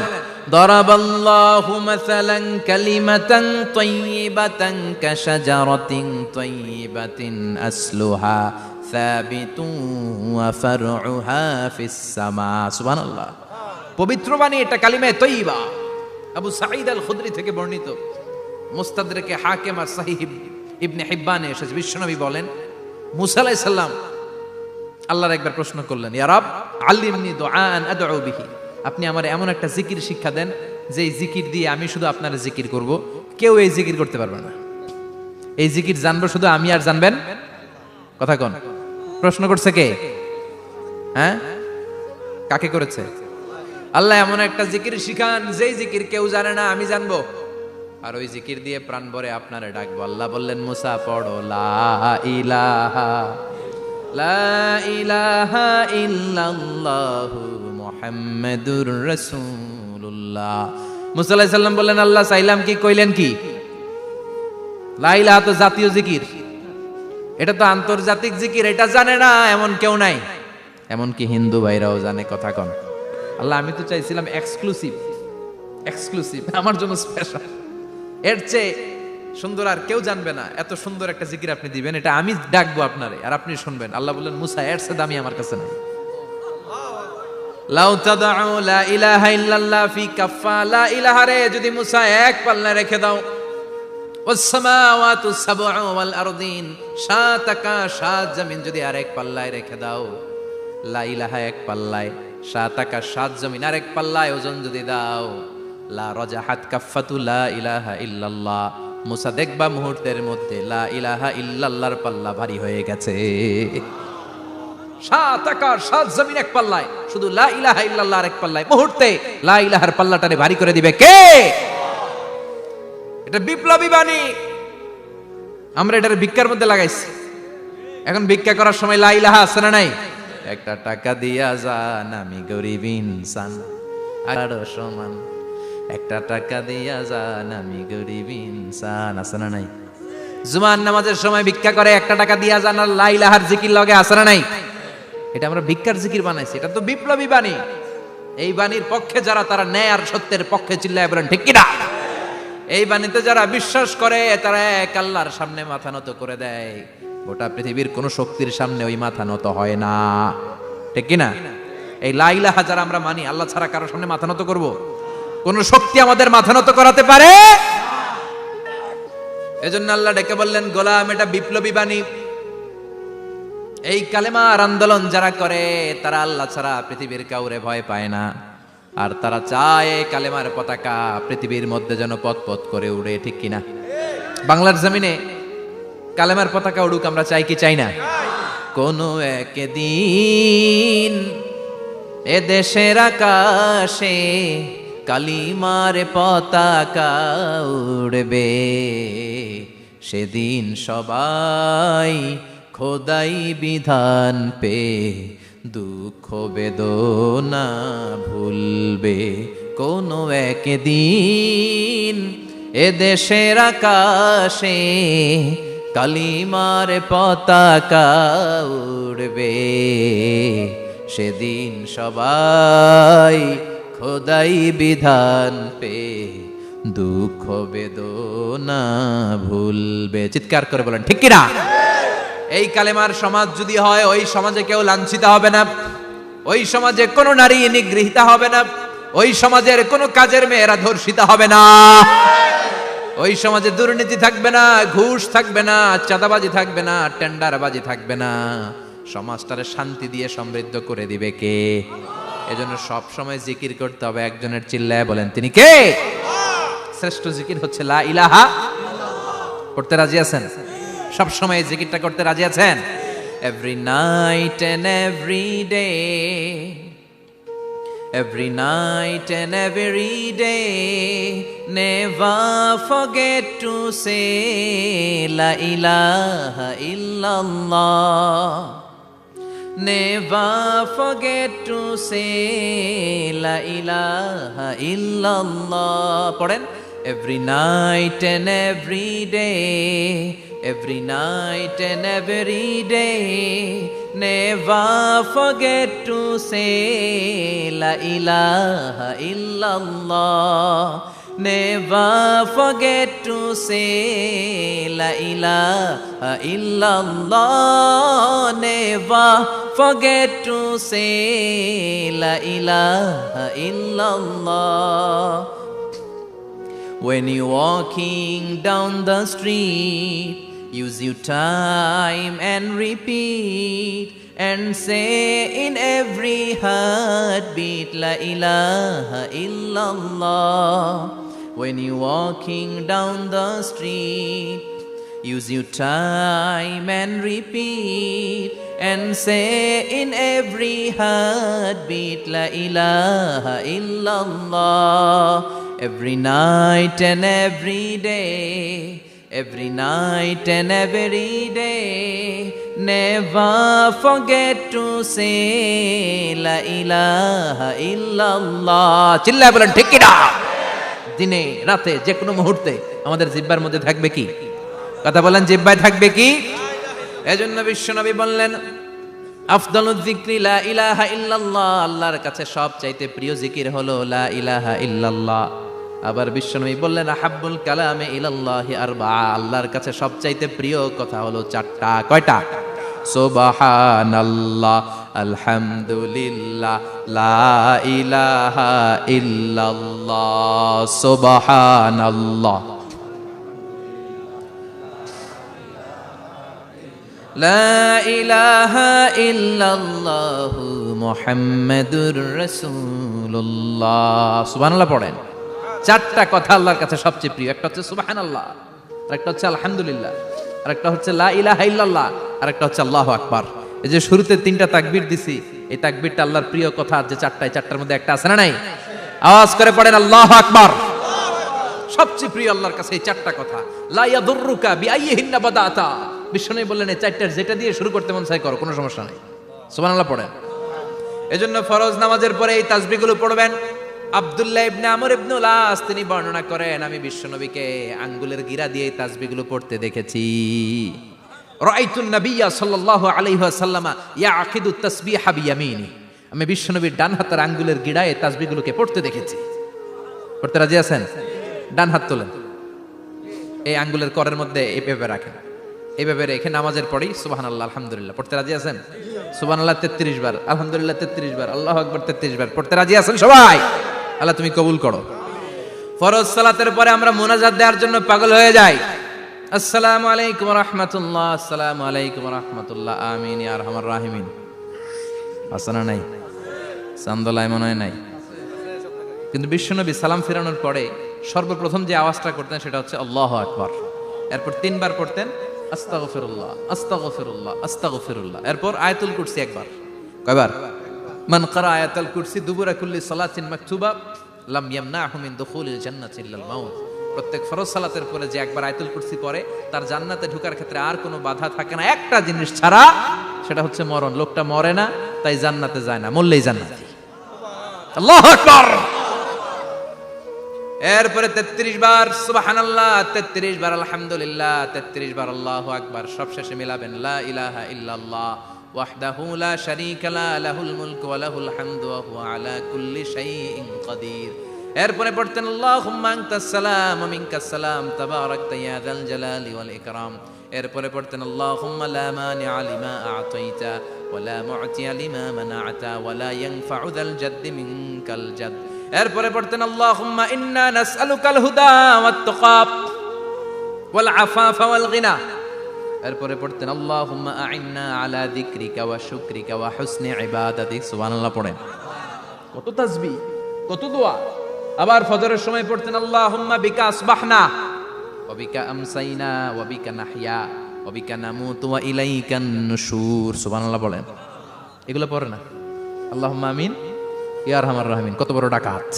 দরাবাল্লাহু মাসালান কালিমাতান তাইয়িবাতান কাশাজারাতিন তাইয়িবাতিন আসলুহা সাবিতুন ওয়া ফারউহা ফিস সামা। সুবহানাল্লাহ। পবিত্র বাণী এটা কালিমায়ে তাইয়িবা। আবু সাঈদ আল খুদরি থেকে বর্ণিত, মুস্তাদরাকে হাকিম আর সহিহ ইবনে হিব্বানে এসেছে, বিশ্বনবী বলেন, মুসা আলাইহিস সালাম আল্লাহর একবার প্রশ্ন করলেন, ইয়া রব আল্লিমনি দুআআন আদউ বিহি, আপনি আমার এমন একটা জিকির শিক্ষা দেন যে এই জিকির দিয়ে আমি শুধু আপনার জিকির করব, কেউ এই জিকির করতে পারবে না। এই জিকির জানবো শুধু আমি, আর জানবেন, কথা কোন? প্রশ্ন করছে কে? হ্যাঁ, কাকে করেছে? আল্লাহ এমন একটা জিকির শিখান যেই জিকির কেউ জানে না, আমি জানবো, আর ওই জিকির দিয়ে প্রাণ ভরে আপনারে ডাকবো। আল্লাহ বললেন, মুসা পড়ো লা ইলাহা ইল্লাল্লাহু মুহাম্মাদুর রাসূলুল্লাহ। মুসা আলাইহিস সালাম বললেন, আল্লাহ চাইলাম কি, কইলেন কি? লা ইলাহা তো জাতীয় জিকির, এটা তো আন্তর্জাতিক জিকির, এটা জানে না এমন কেউ নাই, এমনকি হিন্দু ভাইরাও জানে, কথা কন। আল্লাহ আমি তো চাইছিলাম এক্সক্লুসিভ, আমার জন্য স্পেশাল, এর চেয়ে সুন্দর আর কেউ জানবে না, এত সুন্দর একটা জিকির আপনি দিবেন, এটা আমি ডাকবো আপনারে আর আপনি শুনবেন। আল্লাহ বললেন, মুসা এর চেয়ে দামি আমার কাছে নাই। লাউ তাদউ লা ইলাহা ইল্লাল্লাহ ফি কাফা, লা ইলাহা রে যদি মুসা এক পাল্লায় রেখে দাও, ওয়াস সামাওয়াতু সাবউ ওয়াল আরদিন, সাত আকাশ সাত জমিন যদি আরেক পাল্লায় রেখে দাও, লা ইলাহা এক পাল্লায়, সাত আকাশ সাত জমিন আরেক পাল্লায় ওজন যদি দাও, লা রাজাহাত কাফাতু লা ইলাহা ইল্লাল্লাহ, মুসা দেখবা মুহূর্তের মধ্যে লা ইলাহা ইল্লাল্লাহর পাল্লা ভারী হয়ে গেছে। সাত আকাশ সাত জমিন এক পাল্লায়, শুধু লা ইলাহা ইল্লাল্লাহ এক পাল্লায়, মুহূর্তে লা ইলাহার পাল্লাটারে ভারী করে দিবে কে? এটা বিপ্লবী বাণী। আমরা এটার ভিক্ষার মধ্যে লাগাইছি, এখন ভিক্ষা করার সময় লা ইলাহা আছে না নাই? একটা টাকা দিয়া যান আমি গরিব ইনসান, আরো সমান, একটা টাকা দিয়া যান আমি গরিব ইনসান, আছে না নাই? জুমার নামাজের সময় ভিক্ষা করে একটা টাকা দিয়া যান, আর লা ইলাহার জিকির লগে, আছে না নাই? এটা আমরা ভিক্ষার জিকির বানাইছি, এটা তো বিপ্লবী বাণী। এই বাণীর পক্ষে যারা, তারা ন্যায় আর সত্যের পক্ষে চিল্লায় বলেন ঠিক কিনা? এই বাণীতে যারা বিশ্বাস করে তারা এক আল্লাহর সামনে মাথা নত করে দেয়, গোটা পৃথিবীর কোন শক্তির সামনে ওই মাথা নত হয় না, ঠিক কিনা? এই লা ইলাহা যারা আমরা মানি, আল্লাহ ছাড়া কারোর সামনে মাথা নত করব? কোন শক্তি আমাদের মাথা নত করাতে পারে? এজন্য আল্লাহ ডেকে বললেন, গোলাম এটা বিপ্লবী বাণী। এই কালেমার আন্দোলন যারা করে তারা আল্লাহ ছাড়া পৃথিবীর কাউরে ভয় পায় না, আর তারা চায় কালেমার পতাকা পৃথিবীর মধ্যে যেন পথ পথ করে উড়ে, ঠিক কিনা? বাংলার জমিনে কালেমার পতাকা উড়ুক, আমরা চাই কি চাই না? কোনো একদিন এ দেশের আকাশে কালিমার পতাকা উড়বে, সেদিন সবাই খোদাই বিধান পে দুঃখ বেদনা ভুলবে। কোনো একদিন এ দেশের আকাশে কালিমার পতাকা উড়বে, সেদিন সবাই খোদাই বিধান পে দুঃখ বেদনা ভুলবে। চিৎকার করে বলেন ঠিক কিনা? এই কালেমার সমাজ যদি হয়, ওই সমাজে কেউ লাঞ্ছিত হবে না, ওই সমাজে কোনো নারী নিগৃহীতা হবে না, ওই সমাজের কোনো কাজের মেয়েরা ধর্ষিত হবে না, ওই সমাজে দুর্নীতি থাকবে না, ঘুষ থাকবে না, চাঁদাবাজি থাকবে না, টেন্ডারবাজি থাকবে না। সমাজটারে শান্তি দিয়ে সমৃদ্ধ করে দিবে কে? এজন্য সব সময় জিকির করতে হবে একজনের, চিল্লায় বলেন তিনি কে? শ্রেষ্ঠ জিকির হচ্ছে লা ইলাহা। করতে রাজি আছেন? সব সময় এই জিকিরটা করতে রাজি আছেন? Every night and every day, every night and every day, never forget to say la ilaha illallah. Never forget to say la ilaha illallah. পড়েন, every night and every day, every night and every day, never forget to say la ilaha illallah. Never forget to say la ilaha illallah. Never forget to say la ilaha illallah. When you're walking down the street, use your time and repeat and say in every heartbeat la ilaha illallah. When you're walking down the street, use your time and repeat and say in every heartbeat la ilaha illallah. Every night and every day, every night and every day, never forget to say la ilaha illallah. চিল্লায় বলেন ঠিক কি না? দিনে রাতে যে কোনো মুহূর্তে আমাদের জিহ্বার মধ্যে থাকবে কি? কথা বলেন, জিহ্বায় থাকবে কি? এজন্য বিশ্বনবী বললেন আফদালুয যিকরি লা ইলাহা ইল্লাল্লাহ। আল্লাহর কাছে সবচাইতে প্রিয় জিকির হলো লা ইলাহা ইল্লাল্লাহ। আবার বিশ্বনবী বললেন আহাব্বুল কালামে ইলাল্লাহি আরবাআ। আল্লাহর কাছে সবচাইতে প্রিয় কথা হলো চারটা। কয়টা? সুবহানাল্লাহ, আলহামদুলিল্লাহ, লা ইলাহা ইল্লাল্লাহ। সুবহানাল্লাহ, লা ইলাহা ইল্লাল্লাহ, মুহাম্মাদুর রাসূলুল্লাহ। সুবহানাল্লাহ পড়েন। চারটা কথা আল্লাহর কাছে সবচেয়ে প্রিয়। একটা হচ্ছে সুবহানাল্লাহ, আরেকটা হচ্ছে আলহামদুলিল্লাহ, আরেকটা হচ্ছে লা ইলাহা ইল্লাল্লাহ, আরেকটা হচ্ছে আল্লাহু আকবার। এই যে শুরুতে তিনটা তাকবীর দিছি, এই তাকবীরটা আল্লাহর প্রিয় কথা যে চারটায়, চারটার মধ্যে একটা আছে না নাই? আওয়াজ করে পড়েন আল্লাহু আকবার। সবচেয়ে প্রিয় আল্লাহর কাছে এই চারটা কথা। লা ইয়াদুররুকা বিআইয়িহিন্না বাদাতা। বিশ্বনবী বললেন এই চারটার যেটা দিয়ে শুরু করতে মন চায় করো, কোনো সমস্যা নাই। সুবহানাল্লাহ পড়েন। এজন্য ফরজ নামাজের পরে এই তাসবিহগুলো পড়বেন। আব্দুল্লাহ ইবনে আমর ইবনে উলাস তিনি বর্ণনা করেন, আমি বিশ্বনবীকে আঙ্গুলের গিরা দিয়ে এই তাসবিহগুলো পড়তে দেখেছি। রাআইতুন নাবিয়্যা সাল্লাল্লাহু আলাইহি ওয়াসাল্লাম ইয়াকিদু তাসবিহা বিয়ামিনি। আমি বিশ্বনবীর ডান হাতের আঙ্গুলের গিরায় এই তাসবিহগুলোকে পড়তে দেখেছি। পড়তে রাজি আছেন? ডান হাত তোলেন, এই আঙ্গুলের করের মধ্যে এইভাবে রাখেন, এইভাবে রেখে নামাজের পরেই সুবহানাল্লাহ, আলহামদুলিল্লাহ পড়তে রাজি আছেন? সুবহানাল্লাহ 33 বার, আলহামদুলিল্লাহ 33 বার, আল্লাহু আকবার 33 বার। পড়তে রাজি আছেন সবাই? আল্লাহ তুমি কবুল করো। ফরজ সালাতের পরে আমরা মুনাজাত দেওয়ার জন্য পাগল হয়ে যাই। আসসালামু আলাইকুম ওয়া রাহমাতুল্লাহ, আসসালামু আলাইকুম ওয়া রাহমাতুল্লাহ, আমিন ইয়া আরহামার রাহিমিন। আসনা নাই? চান্দলায় মনে হয় নাই। কিন্তু বিশ্বনবী সালাম ফিরানোর পরে সর্বপ্রথম যে আওয়াজটা করতেন সেটা হচ্ছে আল্লাহু আকবার। এরপর 3 বার পড়তেন আস্তাগফিরুল্লাহ, আস্তাগফিরুল্লাহ, আস্তাগফিরুল্লাহ। এরপর আয়াতুল কুরসি একবার। কয়বার? মান ক্বারা আয়াতুল কুরসি দুবুরা কুল্লি সালাতিন মাকতুবা লাম ইয়ামনাহু মিন দুখুলিল জান্নাতি ইল্লাল মাউত। প্রত্যেক ফরজ সালাতের পরে যে একবার আয়াতুল কুরসি পড়ে তার জান্নাতে ঢোকার ক্ষেত্রে আর কোনো বাধা থাকে না, একটা জিনিস ছাড়া, সেটা হচ্ছে মরণ। লোকটা মরে না তাই জান্নাতে যায় না, মরলেই জান্নাতি। আল্লাহু আকবার। এরপরে 33 বার সুবহানাল্লাহ, 33 বার আলহামদুলিল্লাহ, 33 বার আল্লাহু আকবার। সবশেষে মিলাবেন লা ইলাহা ইল্লাল্লাহ ওয়াহদাহু লা শারীকা লা লাহুল মুলকু ওয়া লাহুল হামদু ওয়া হুয়া আলা কুল্লি শাইইন কাদির। এরপরে পড়তেন আল্লাহুম্মা আনতাস সালাম ওয়া মিনকাস সালাম তাবারাকতা ইয়া যাল জালালি ওয়াল ইকরাম। এরপরে পড়তেন আল্লাহুম্মা লা মানিআ লিমা আ'তাইতা ওয়া লা মু'তিয়া লিমা মানা'তা ওয়া লা ইয়ানফা'ু যাল জাদ্দি মিনকাল জাদ। এরপরে পড়তেন আল্লাহুম্মা ইন্না নাসআলুকাল হুদা ওয়াত তুকা ওয়াল আফাফা ওয়াল গিনা। এরপরে পড়তেন আল্লাহুম্মা আ'ইন্না আলা যিকরিকা ওয়া শুকরিকা ওয়া হুসনি ইবাদাতিক। সুবহানাল্লাহ পড়েন। কত তাসবিহ, কত দোয়া। আবার ফজরের সময় পড়তেন আল্লাহুম্মা বিকা আসবাহনা ওয়া বিকা আমসাইনা ওয়া বিকা নাহইয়া ওয়া বিকা নামুতু ওয়া ইলাইকান নুশুর। সুবহানাল্লাহ বলেন। এগুলো পড়ে না? আল্লাহুম্মা আমিন ইয়া আরহামার রাহিমিন। কত বড় ডাকাত!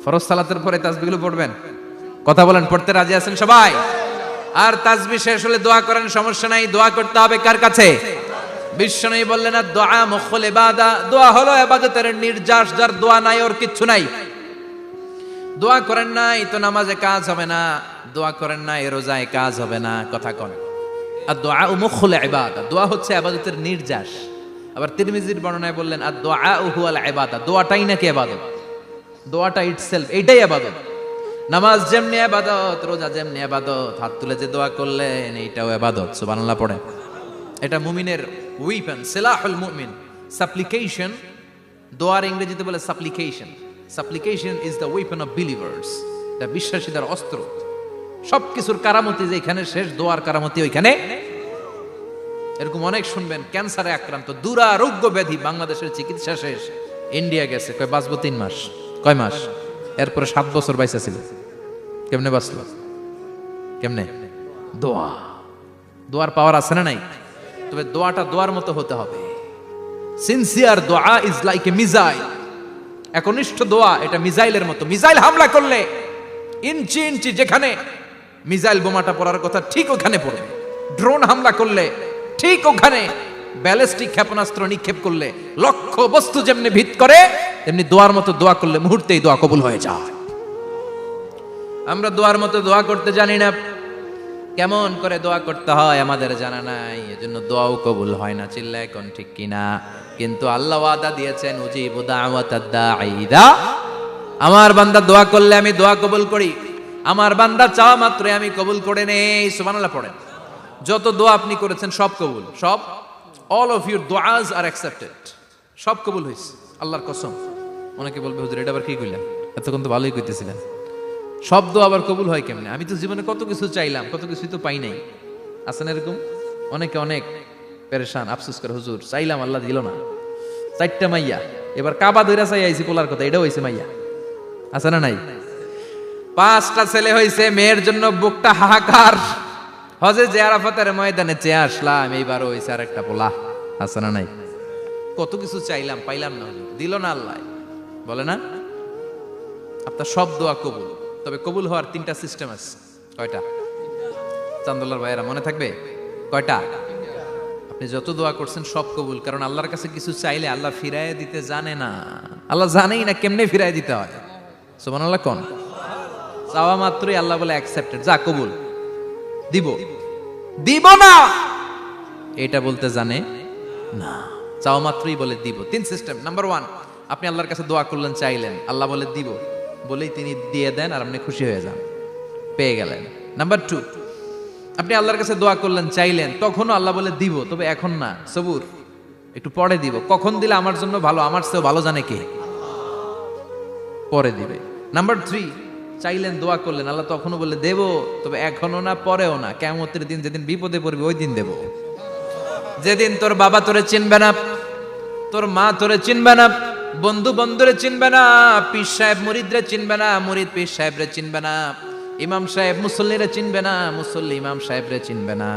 ফরজ সালাতের পরে তাসবিহগুলো পড়বেন। কথা বলেন, পড়তে রাজি আছেন সবাই? আর তাসবিহ শেষ হলে দোয়া করেন, সমস্যা নাই। দোয়া করতে হবে কার কাছে? বিশ্বনবী বললেন না, দোয়া মুখুল ইবাদা, দোয়া হলো ইবাদতের নির্যাস। যার দোয়া নাই ওর কিচ্ছু নাই। দোয়া করেন নাই তো নামাজে কাজ হবে না, দোয়া করেন নাই রোজায় কাজ হবে না। কথা কন। আর দোয়া মুখুল ইবাদা, দোয়া হচ্ছে ইবাদতের নির্যাস। আবার তিরমিজির বর্ণনায় বললেন আর দোয়া হুয়াল ইবাদা, দোয়াটাই নাকি ইবাদত। দোয়াটা ইটসেলফ এইটাই ইবাদত। নামাজ যেমনি ইবাদত, রোজা যেমনি ইবাদত, হাত তুলে যে দোয়া করলেন এইটাও ইবাদত। সুবহানাল্লাহ পড়ে। এটা মুমিনের উইপন, সিলাহুল মুমিন। সাপ্লিকেশন, দোয়ার ইংরেজিতে বলে সাপ্লিকেশন। সাপ্লিকেশন is the weapon of believers. এটা বিশ্বাসীদের অস্ত্র। সবকিছুর কারামতি যেখানে শেষ, দোয়ার কারামতি ওইখানে। এরকম অনেক শুনবেন, ক্যান্সারে আক্রান্ত, দুরারোগ্য ব্যাধি, বাংলাদেশের চিকিৎসা শেষ, ইন্ডিয়া গেছে, কয় বাঁচবো 3 মাস। কয় মাস? এরপরে 7 বছর বাইসা ছিল। কেমনে বাঁচল? কেমনে? দোয়া। দোয়ার পাওয়ার আছে না নাই? তবে দোয়াটা দোয়ার মতো হতে হবে। সিনসিয়ার দোয়া ইজ লাইক এ মিসাইল। একনিষ্ঠ দোয়া এটা মিসাইলের মতো। মিসাইল হামলা করলে ইঞ্চি ইঞ্চি যেখানে মিসাইল বোমাটা পড়ার কথা ঠিক ওখানে পড়বে। ড্রোন হামলা করলে ঠিক ওখানে, ব্যালিস্টিক ক্ষেপণাস্ত্র নিক্ষেপ করলে লক্ষ্য বস্তু যেমনি ভিত করে, তেমনি দোয়ার মতো দোয়া করলে মুহূর্তেই দোয়া কবুল হয়ে যায়। আমরা দোয়ার মতো দোয়া করতে জানি না। কেমন করে দোয়া করতে হয় আমাদের জানা নাই, এজন্য দোয়াও কবুল হয় না। চিল্লায় কোন ঠিক কিনা? কিন্তু আল্লাহ ওয়াদা দিয়েছেন, উজিবু দাওয়াতাদ দাঈ ইযা, আমার বান্দা দোয়া করলে আমি দোয়া কবুল করি। আমার বান্দা চাওয়া মাত্রই আমি কবুল করে নেই। সুবহানাল্লাহ পড়েন। যত দোয়া আপনি করেছেন সব কবুল, সব। অল অফ ইউর দোয়াজ আর অ্যাকসেপ্টেড। সব কবুল হয়েছে আল্লাহর কসম। অনেকে বলবে হুজুর এটা আবার কি কইলেন? এতক্ষণ তো ভালোই কইতেছিলেন। সব দোয়া আবার কবুল হয় কেমনে? আমি তো জীবনে কত কিছু চাইলাম, কত কিছুই তো পাই নাই। আছেন এরকম অনেকে? অনেক পেরেশান, আফসোস করে, হুজুর চাইলাম আল্লাহ দিল না। 4টা মাইয়া, এবার কাবা ধইরা চাই আইছি পোলার কথা, এটাও হইছে মাইয়া। আছে না নাই? 5টা ছেলে হইছে, মেয়ের জন্য বুকটা হাহাকার। হজে যে আরাফাতের ময়দানে চেয়ে আসলাম, এইবারও হইছে আর একটা পোলা। আছে না নাই? কত কিছু চাইলাম, পাইলাম না, দিল না আল্লাহ। বলে না আপনার সব দোয়া কবুল। তবে কবুল হওয়ার 3টা সিস্টেম আছে। কয়টা? চান্দোলার ভাইয়েরা মনে থাকবে? কয়টা? আপনি যত দোয়া করছেন সব কবুল, কারণ আল্লাহর কাছে কিছু চাইলে আল্লাহ ফিরায় দিতে জানে না। আল্লাহ জানেই না কেমনে ফিরায় দিতে হয়। সুবহানাল্লাহ কোন? চাওয়া মাত্রই আল্লাহ বলে অ্যাকসেপ্টেড, যা কবুল, দিব। দিব না এটা বলতে জানে না, চাওয়া মাত্রই বলে দিব। 3 সিস্টেম। নাম্বার 1, আপনি আল্লাহর কাছে দোয়া করলেন, চাইলেন, আল্লাহ বলে দিব, বলেই তিনি দিয়ে দেন আর আপনি খুশি হয়ে যান, পেয়ে গেলেন। নাম্বার 2, আপনি আল্লাহর কাছে দোয়া করলেন, চাইলেন, তখনও আল্লাহ বলে দিব, তবে এখন না, সবুর, একটু পরে দিব। কখন দিলে আমার জন্য ভালো, আমার চেয়েও ভালো জানে কে, পরে দিবে। নাম্বার 3, চাইলেন, দোয়া করলেন, আল্লাহ তখনও বলে দেব, তবে এখনো না, পরেও না, কিয়ামতের দিন যেদিন বিপদে পড়বি ওই দিন দেব। যেদিন তোর বাবা তোরে চিনবে না, তোর মা তোরে চিনবে না, বন্ধু বন্ধুরে চিনবে না, পীর সাহেব মুরিদরে চিনবে না, মুরিদ পীর সাহেবরে চিনবে না, ইমাম সাহেব মুসল্লিরে চিনবে না, মুসল্লি ইমাম সাহেবরে চিনবে না,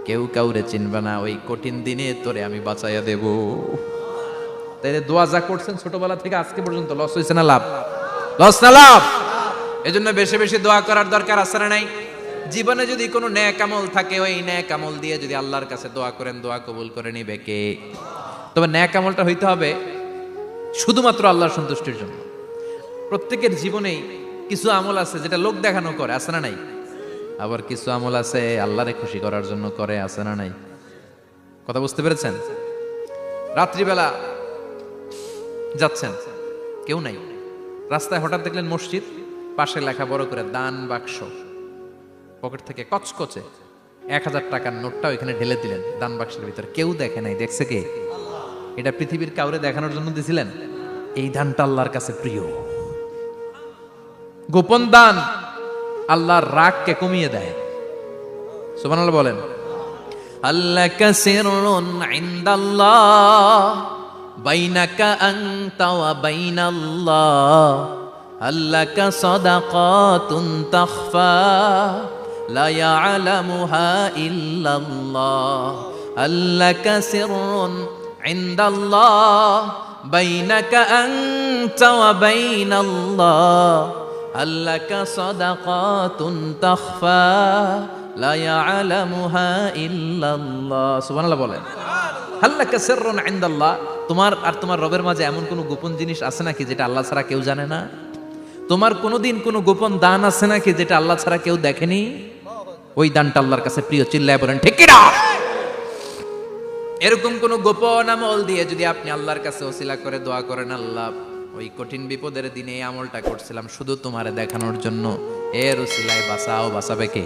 কেউ কাউরে চিনবে না। ওই কঠিন দিনে তোরে আমি বাঁচাইয়া দেব। তাই দোয়া যা করছেন ছোটবেলা থেকে আজকে পর্যন্ত, লস হয়েছে না লাভ? লস না লাভ? এজন্য বেশি বেশি দোয়া করার দরকার আছে না নাই? জীবনে যদি কোনো নেক আমল থাকে, ওই নেক আমল দিয়ে যদি আল্লাহর কাছে দোয়া করেন, দোয়া কবুল করে নিবে কে? তবে নেক আমলটা হইতে হবে শুধুমাত্র আল্লাহর সন্তুষ্টির জন্য। প্রত্যেকের জীবনেই কিছু আমল আছে যেটা লোক দেখানো করে, আছে না নাই? আবার কিছু আমল আছে আল্লাহরে খুশি করার জন্য করে, আছে না নাই? কথা বুঝতে পেরেছেন? রাত্রিবেলা যাচ্ছেন, কেউ নাই, রাস্তায় হঠাৎ দেখলেন মসজিদ, পাশে লেখা বড় করে দান বাক্স, পকেট থেকে কচকচে 1000 টাকার নোটটা ওইখানে ঢেলে দিলেন দান বাক্সের ভিতরে। কেউ দেখে নাই, দেখছে কে? এটা পৃথিবীর কাউরে দেখানোর জন্য দিছিলেন? এই দানটা আল্লাহর কাছে প্রিয়। গোপন দান আল্লাহর রাগকে কমিয়ে দেয়। সুবহানাল্লাহ বলেন। আল্লাহ কাসিরুন ইনদাল্লাহ বাইনাকা আনতা ওয়া বাইনাল্লাহ আল্লাকা সাদাকাতুন তাখফা লা ইয়ালামুহা ইল্লাল্লাহ আল্লাকা সিররুন ইনদাল্লাহ বাইনাকা আনতা ওয়া বাইনাল্লাহ আল্লাকা সাদাকাতুন তাখফা লা ইয়ালামুহা ইল্লাল্লাহ। সুবহানাল্লাহ বলেন। আল্লাকা সিররুন ইনদাল্লাহ, তোমার আর তোমার রবের মাঝে এমন কোনো গোপন জিনিস আছে নাকি যেটা আল্লাহ ছাড়া কেউ জানে না? তোমার কোনোদিন কোনো গোপন দান আছে নাকি যেটা আল্লাহ ছাড়া কেউ দেখেনি? ওই দানটা আল্লাহর কাছে প্রিয়, চিল্লায় বলেন ঠিক কি না? এরকম কোন গোপন আমল দিয়ে যদি আপনি আল্লাহর কাছে ওসিলা করে দোয়া করেন, আল্লাহ ওই কঠিন বিপদের দিনে এই আমলটা করছিলাম শুধু তোমারে দেখানোর জন্য, এর ওসিলায় বাঁচাও, বাঁচাবে কে?